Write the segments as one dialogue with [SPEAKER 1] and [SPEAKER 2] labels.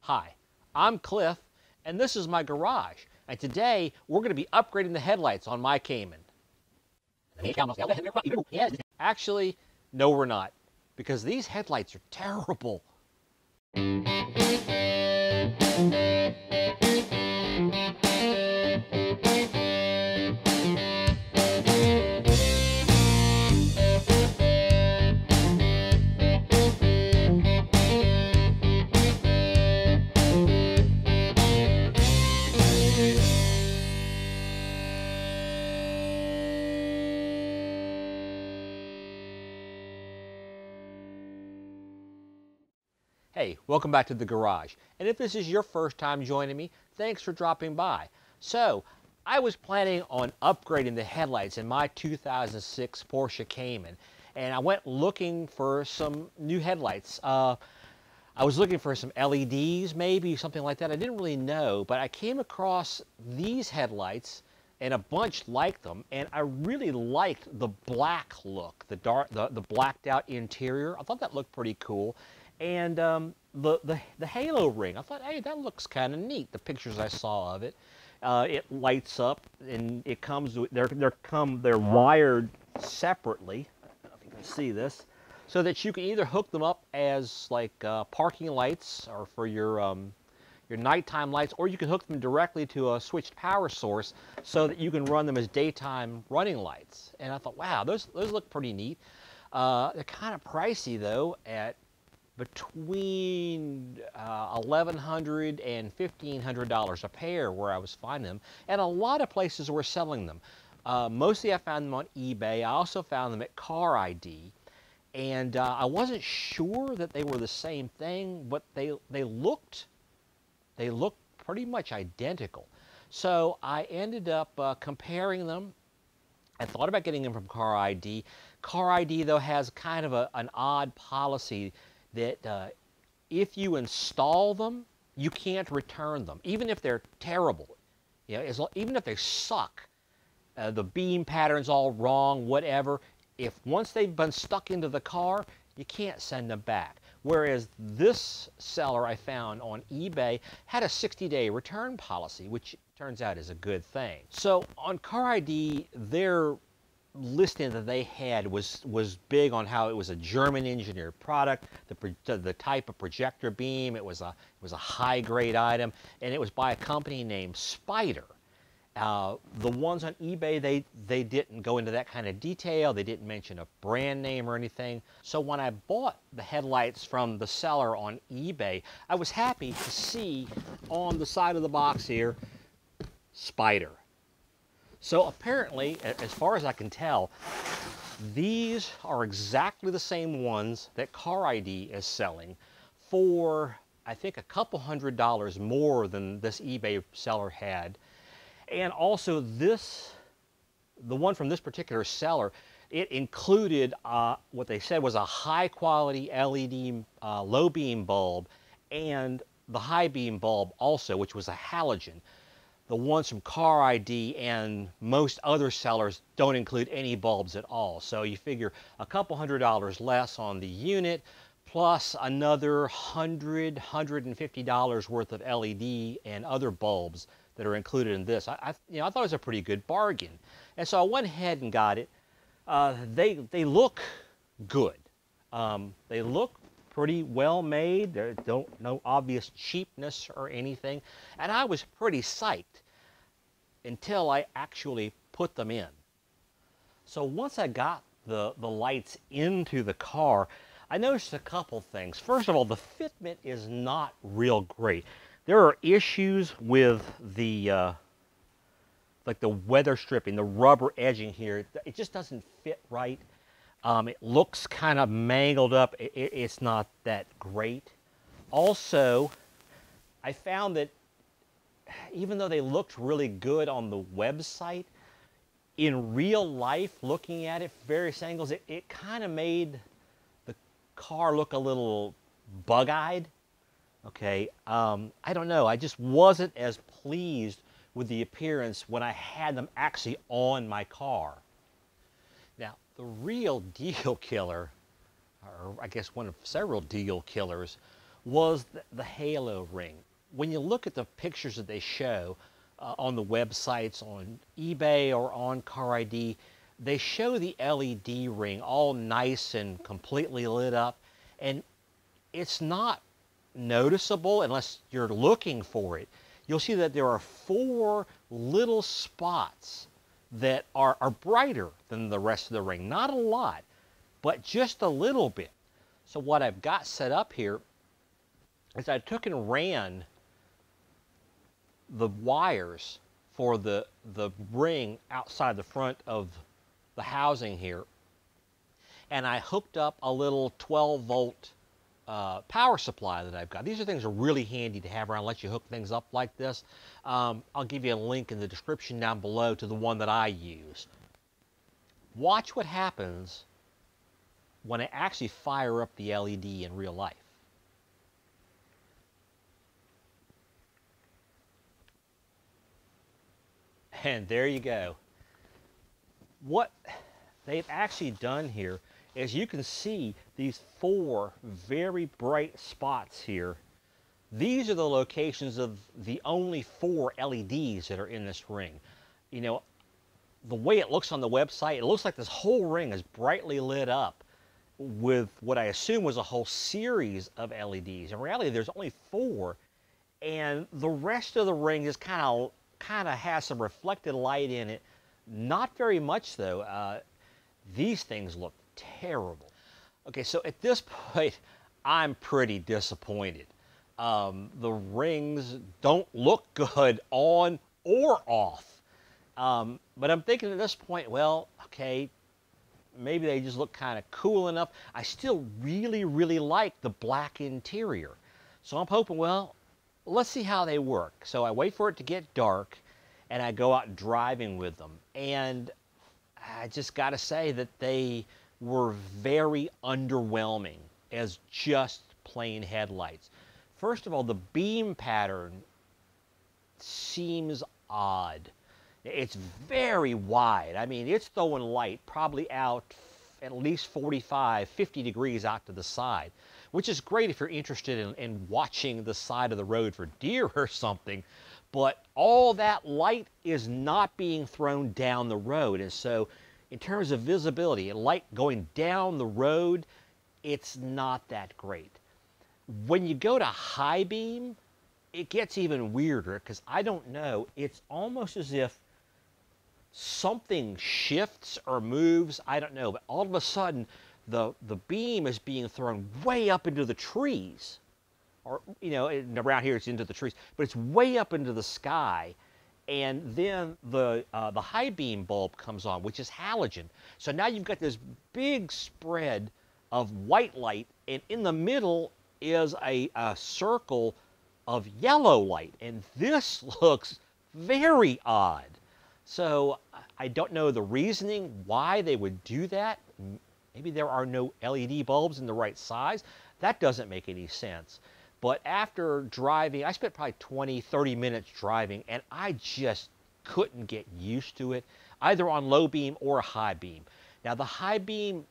[SPEAKER 1] Hi, I'm Cliff, and this is my garage. And today, we're going to be upgrading the headlights on my Cayman. Actually, no we're not, because these headlights are terrible. Hey, welcome back to the garage. And if this is your first time joining me, thanks for dropping by. So, I was planning on upgrading the headlights in my 2006 Porsche Cayman, and I went looking for some new headlights. I was looking for some LEDs, maybe something like that. I didn't really know, but I came across these headlights and a bunch like them, and I really liked the black look, the blacked out interior. I thought that looked pretty cool. And the halo ring, I thought, hey, that looks kind of neat. The pictures I saw of it, it lights up, and it comes. They're wired separately. I don't know if you can see this, so that you can either hook them up as like parking lights or for your nighttime lights, or you can hook them directly to a switched power source so that you can run them as daytime running lights. And I thought, wow, those look pretty neat. They're kind of pricey though, at between $1,100 and $1,500 a pair where I was finding them, and a lot of places were selling them. Mostly I found them on eBay. I also found them at Car ID, and I wasn't sure that they were the same thing, but they looked pretty much identical. So I ended up comparing them. I thought about getting them from Car ID. Car ID though has kind of an odd policy that if you install them, you can't return them, even if they're terrible. You know, even if they suck, the beam pattern's all wrong, whatever. If once they've been stuck into the car, you can't send them back. Whereas this seller I found on eBay had a 60-day return policy, which turns out is a good thing. So on Car ID, their listing that they had was big on how it was a German engineered product, the type of projector beam. It was a high grade item, and it was by a company named Spyder. The ones on eBay, they didn't go into that kind of detail. They didn't mention a brand name or anything. So when I bought the headlights from the seller on eBay, I was happy to see on the side of the box here, Spyder. So apparently, as far as I can tell, these are exactly the same ones that Car ID is selling for, I think, a couple $100 more than this eBay seller had. And also the one from this particular seller, it included what they said was a high quality LED low beam bulb, and the high beam bulb also, which was a halogen. The ones from Car ID and most other sellers don't include any bulbs at all. So you figure a couple $100 less on the unit, plus another $150 worth of LED and other bulbs that are included in this. I thought it was a pretty good bargain. And so I went ahead and got it. They look good. They look pretty well made. There's no obvious cheapness or anything. And I was pretty psyched until I actually put them in. So once I got the lights into the car, I noticed a couple things. First of all, the fitment is not real great. There are issues with the like the weather stripping, the rubber edging here. It just doesn't fit right. It looks kind of mangled up. It's not that great. Also, I found that even though they looked really good on the website, in real life, looking at it various angles, it kind of made the car look a little bug-eyed. Okay, I don't know. I just wasn't as pleased with the appearance when I had them actually on my car. Now, the real deal killer, or I guess one of several deal killers, was the halo ring. When you look at the pictures that they show on the websites, on eBay or on Car ID, they show the LED ring all nice and completely lit up, and it's not noticeable unless you're looking for it. You'll see that there are 4 little spots that are brighter than the rest of the ring. Not a lot, but just a little bit. So what I've got set up here is I took and ran the wires for the ring outside the front of the housing here, and I hooked up a little 12-volt power supply that I've got. These are things that are really handy to have around, let you hook things up like this. I'll give you a link in the description down below to the one that I use. Watch what happens when I actually fire up the LED in real life. And there you go. What they've actually done here is you can see these 4 very bright spots here. These are the locations of the only 4 LEDs that are in this ring. You know, the way it looks on the website, it looks like this whole ring is brightly lit up with what I assume was a whole series of LEDs. In reality, there's only 4, and the rest of the ring just kind of has some reflected light in it. Not very much though. These things look terrible. Okay, so at this point, I'm pretty disappointed. The rings don't look good on or off. But I'm thinking at this point, well, okay, maybe they just look kind of cool enough. I still really, really like the black interior. So I'm hoping, well, let's see how they work. So I wait for it to get dark, and I go out driving with them. And I just got to say that they were very underwhelming as just plain headlights. First of all, the beam pattern seems odd. It's very wide. I mean, it's throwing light probably out at least 45, 50 degrees out to the side, which is great if you're interested in watching the side of the road for deer or something. But all that light is not being thrown down the road. And so in terms of visibility and light going down the road, it's not that great. When you go to high beam, it gets even weirder because I don't know, it's almost as if something shifts or moves, I don't know, but all of a sudden the beam is being thrown way up into the trees. Or, you know, around here it's into the trees, but it's way up into the sky. And then the high beam bulb comes on, which is halogen. So now you've got this big spread of white light, and in the middle is a circle of yellow light. And this looks very odd. So I don't know the reasoning why they would do that. Maybe there are no LED bulbs in the right size. That doesn't make any sense. But after driving, I spent probably 20, 30 minutes driving, and I just couldn't get used to it, either on low beam or high beam. Now, the high beam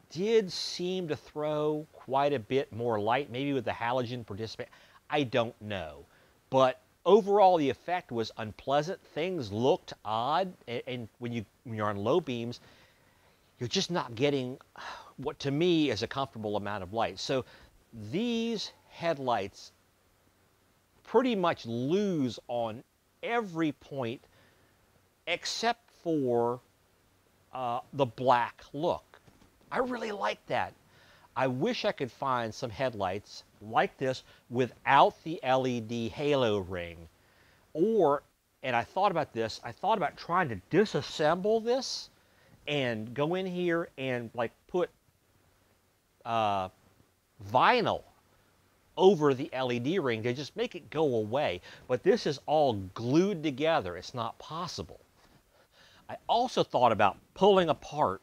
[SPEAKER 1] did seem to throw quite a bit more light, maybe with the halogen participant. I don't know. But overall, the effect was unpleasant. Things looked odd, and when you're on low beams, you're just not getting what to me is a comfortable amount of light. So these headlights pretty much lose on every point except for the black look. I really like that. I wish I could find some headlights like this without the LED halo ring. Or, and I thought about this, I thought about trying to disassemble this and go in here and like put vinyl over the LED ring to just make it go away. But this is all glued together. It's not possible. I also thought about pulling apart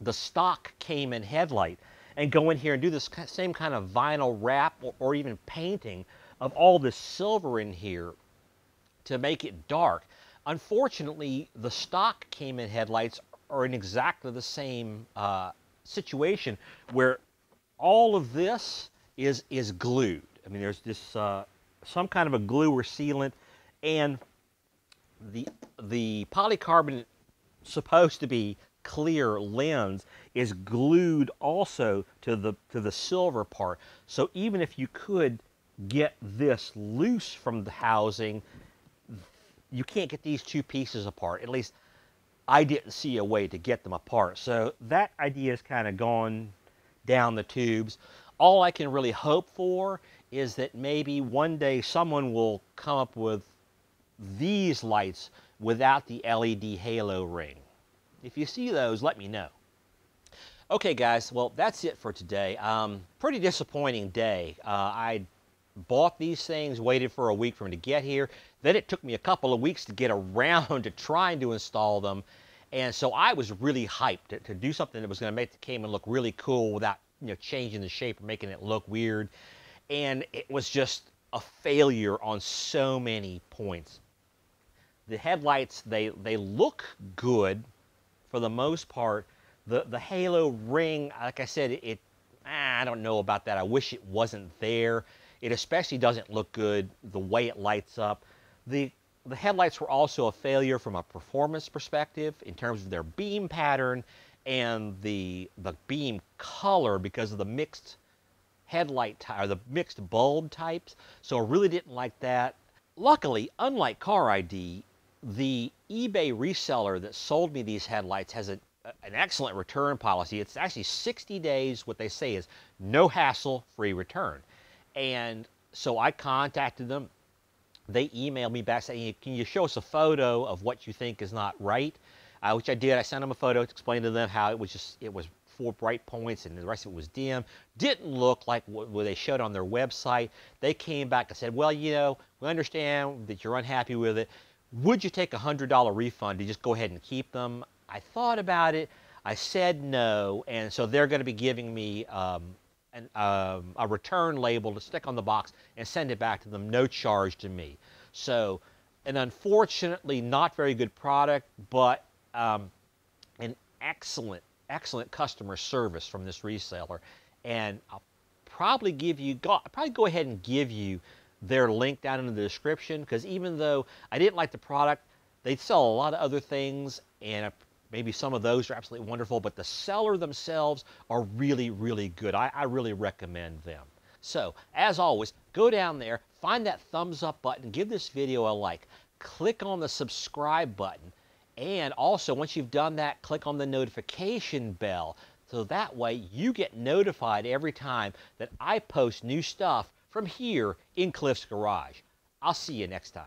[SPEAKER 1] the stock Cayman headlight and go in here and do this same kind of vinyl wrap or even painting of all this silver in here to make it dark. Unfortunately, the stock Cayman headlights are in exactly the same situation where all of this is glued. I mean, there's this some kind of a glue or sealant, and the polycarbonate supposed to be clear lens is glued also to the silver part. So even if you could get this loose from the housing, you can't get these two pieces apart. At least I didn't see a way to get them apart. So that idea is kind of gone down the tubes. All I can really hope for is that maybe one day someone will come up with these lights without the LED halo ring. If you see those, let me know. Okay, guys, well, that's it for today. Pretty disappointing day. I bought these things, waited for a week for them to get here. Then it took me a couple of weeks to get around to trying to install them. And so I was really hyped to do something that was going to make the Cayman look really cool without, you know, changing the shape or making it look weird. And it was just a failure on so many points. The headlights, they look good for the most part. The halo ring, like I said, I don't know about that. I wish it wasn't there. It especially doesn't look good the way it lights up. The headlights were also a failure from a performance perspective in terms of their beam pattern and the beam color because of the mixed headlight or the mixed bulb types. So I really didn't like that. Luckily, unlike Car ID, the eBay reseller that sold me these headlights has an excellent return policy. It's actually 60 days, what they say is no hassle, free return. And so I contacted them. They emailed me back saying, can you show us a photo of what you think is not right? Which I did. I sent them a photo to explain to them how it was 4 bright points and the rest of it was dim. Didn't look like what they showed on their website. They came back and said, well, you know, we understand that you're unhappy with it. Would you take a $100 refund to just go ahead and keep them? I thought about it. I said no, and so they're going to be giving me a return label to stick on the box and send it back to them, no charge to me. So, an unfortunately not very good product, but an excellent customer service from this reseller. And I'll probably go ahead and give you their link down in the description, because even though I didn't like the product, they sell a lot of other things, and maybe some of those are absolutely wonderful, but the seller themselves are really, really good. I really recommend them. So, as always, go down there, find that thumbs up button, give this video a like, click on the subscribe button, and also, once you've done that, click on the notification bell, so that way you get notified every time that I post new stuff from here in Cliff's Garage. I'll see you next time.